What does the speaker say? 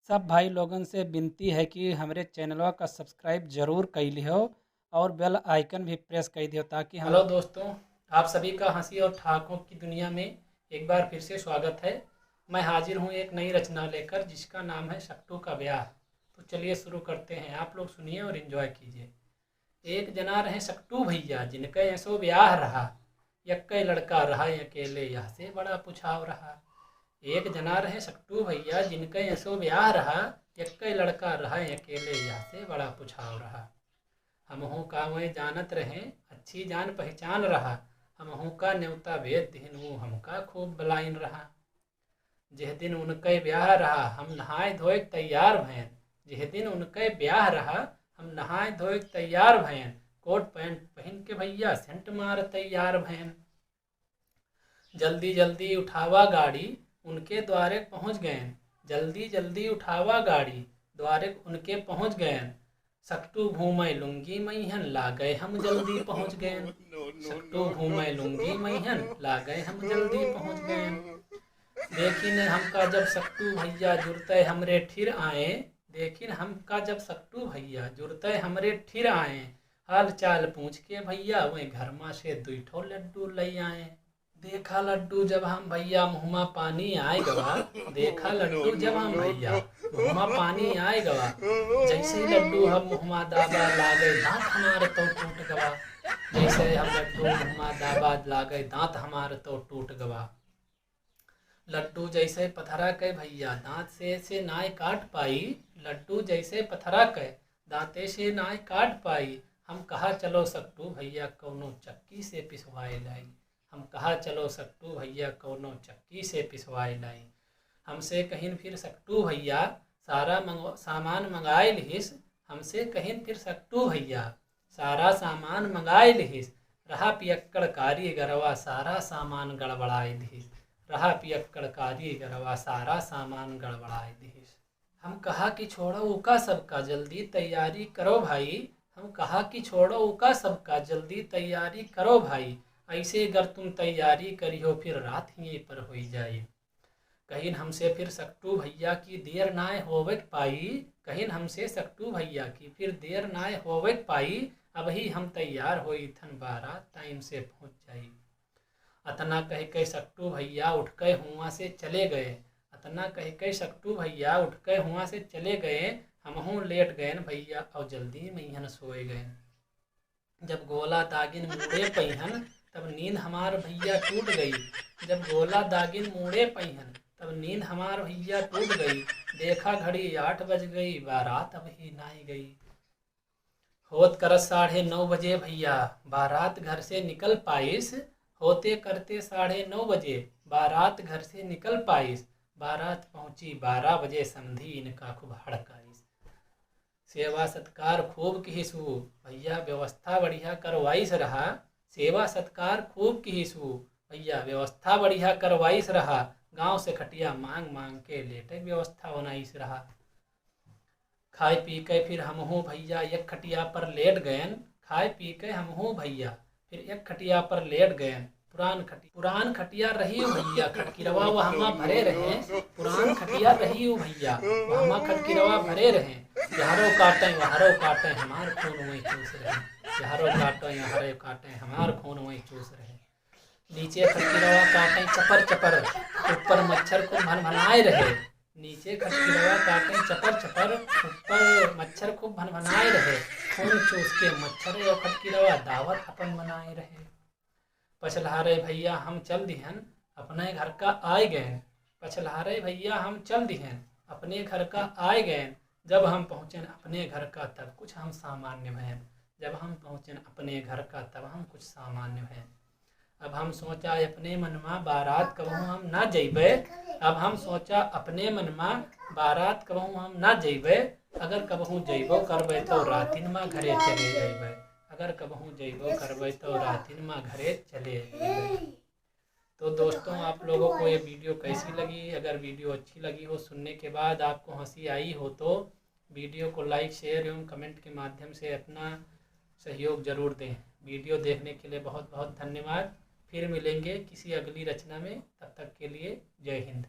सब भाई लोगन से विनती है कि हमरे चैनलवा का सब्सक्राइब जरूर कइलिहो और बेल आइकन भी प्रेस कर दियो ताकि हेलो दोस्तों, आप सभी का हंसी और ठहाकों की दुनिया में एक बार फिर से स्वागत है। मैं हाजिर हूँ एक नई रचना लेकर जिसका नाम है सक्टू का ब्याह। तो चलिए शुरू करते हैं, आप लोग सुनिए और एंजॉय कीजिए। एक जना रहे सक्टू भैया जिनका ऐसो ब्याह रहा, यक्के लड़का रहा अकेले यह से बड़ा पुछाव रहा। एक जना रहे सक्टू भैया जिनके ऐसो ब्याह रहा, यक्के लड़का रहा अकेले यह से बड़ा पुछाव रहा। हमहू का वह जानत रहे अच्छी जान पहचान रहा, हमहू का न्योता भेद दिन वो हमका खूब बलाइन रहा। जिस दिन उनके ब्याह रहा हम नहाए धोए तैयार भैन, जिस दिन उनके ब्याह रहा हम नहाए धोए तैयार भैन, कोट पैंट पहन के भैया सेंट मार तैयार भैन। जल्दी जल्दी उठावा गाड़ी उनके द्वारे पहुंच गए, जल्दी जल्दी उठावा गाड़ी द्वारे उनके पहुंच गए। सक्टू घूमे लुंगी मैहन ला गए हम जल्दी पहुंच गए, सक्टू घूमे लुंगी मैहन ला गए हम जल्दी पहुंच गए। देखिन हमका जब सक्टू भैया जुड़ते हमरे ठिर आए, देखिन हमका जब सक्टू भैया जुड़ते हमरे ठिर आए, हाल चाल पूछ के भैया वही घर माँ से दुई ठो लड्डू ले आए। देखा लड्डू जब हम भैया मुँहमा पानी आए गवा, देखा लड्डू जब हम भैया मुँहमा पानी आए गवा, जैसे ही लड्डू हम मुँहमा दाबा लागे दांत हमारे तो टूट गवा, जैसे हम लड्डू मुँहमा दाबा लागे दांत हमारे तो टूट गवा। लड्डू जैसे पथरा के भैया दांत से नाई काट पाई, लड्डू जैसे पथरा के दांते से नाई काट पाई। हम कहा चलो सक्टू भैया कौनो चक्की से पिसवाए लाई, हम कहा चलो सक्टू भैया कौनो चक्की से पिसवाए लाई। हमसे कहीं फिर सक्टू भैया सारा सामान मंगाए लिहिस, हमसे कहीं फिर सक्टू भैया सारा सामान मंगाए लिहिस। रहा पियक्कड़ कारीगरवा सारा सामान गड़बड़ाए दिहिस, रहा पियक्कड़ कारीगरवा सारा सामान गड़बड़ाए दिहिस। हम कहा कि छोड़ो उका सबका जल्दी तैयारी करो भाई, हम कहा कि छोड़ो उका सबका जल्दी तैयारी करो भाई। ऐसे अगर तुम तैयारी करियो फिर रात ही पर हो जाए। कहीं हमसे फिर सक्टू भैया की देर नाय होवे पाई, कहीं हमसे सक्टू भैया की फिर देर नाय होवे पाई। अब ही हम तैयार हो थन बारात टाइम से पहुंच जाई। अतना कह के सक्टू भैया उठ के हुआ से चले गए, अतना कह के सक्टू भैया उठ के हुआ से चले गए। हमहू लेट गए भैया और जल्दी मैहन सोए गए। जब गोला दागिन मुड़े पहिन तब नींद हमार भैया टूट गई, जब गोला दागिन मुड़े पहिन तब नींद हमार भैया टूट गई। देखा घड़ी 8 बज गई बारात अब ही नाई गई। होत कर 9:30 बजे भैया बारात घर से निकल पाइस, होते करते 9:30 बजे बारात घर से निकल पाइस। बारात पहुंची 12 बजे समधी इनका खूब हड़काइस। सेवा सत्कार खूब किहिसु भैया व्यवस्था बढ़िया करवाइस रहा, सेवा सत्कार खूब किहिसु भैया व्यवस्था बढ़िया करवाइस रहा। गांव से खटिया मांग मांग के लेटे व्यवस्था बनाइस रहा। खाए पी के फिर हमहू भैया एक खटिया पर लेट गयन, खाए पी के हमहू भैया फिर एक खटिया पर लेट गयन। पुरान खटिया रही भैया खटकिरवा वहमा भरे रहे, पुरान खटिया रही भैया वहमा खटकिरवा भरे रहे। यहारो काटे हमार खून वही चूस रहे, यहारो काटे हमार खून वही चूस रहे। नीचे खटकिरवा काटे चपर चपर, ऊपर मच्छर को भनभनाए रहे, नीचे खटकिरवा काटे चपर चपर, ऊपर मच्छर को भनभनाए रहे। खून चूस के मच्छर और खटकिरवा दावत अपन बनाए रहे। पछलहारे भैया हम चल दिहन अपने घर का आए गए, पछलहारे भैया हम चल दिहन अपने घर का आए गए। जब हम पहुँचन अपने घर का तब कुछ हम सामान्य भैन, जब हम पहुँचन अपने घर का तब हम कुछ सामान्य भैन। अब हम सोचा अपने मनमा बारात कबहू हम ना जइबे, अब हम सोचा अपने मनमा बारात कबहू हम ना जइबे। अगर कबहू जइबो करबे तो रातिन माँ घरे चले जइबे, अगर कबहू जइबो करबे तो रातिन माँ घरे चले जइबे। तो दोस्तों आप लोगों को ये वीडियो कैसी लगी? अगर वीडियो अच्छी लगी हो, सुनने के बाद आपको हंसी आई हो तो वीडियो को लाइक शेयर एवं कमेंट के माध्यम से अपना सहयोग जरूर दें। वीडियो देखने के लिए बहुत बहुत धन्यवाद। फिर मिलेंगे किसी अगली रचना में, तब तक के लिए जय हिंद।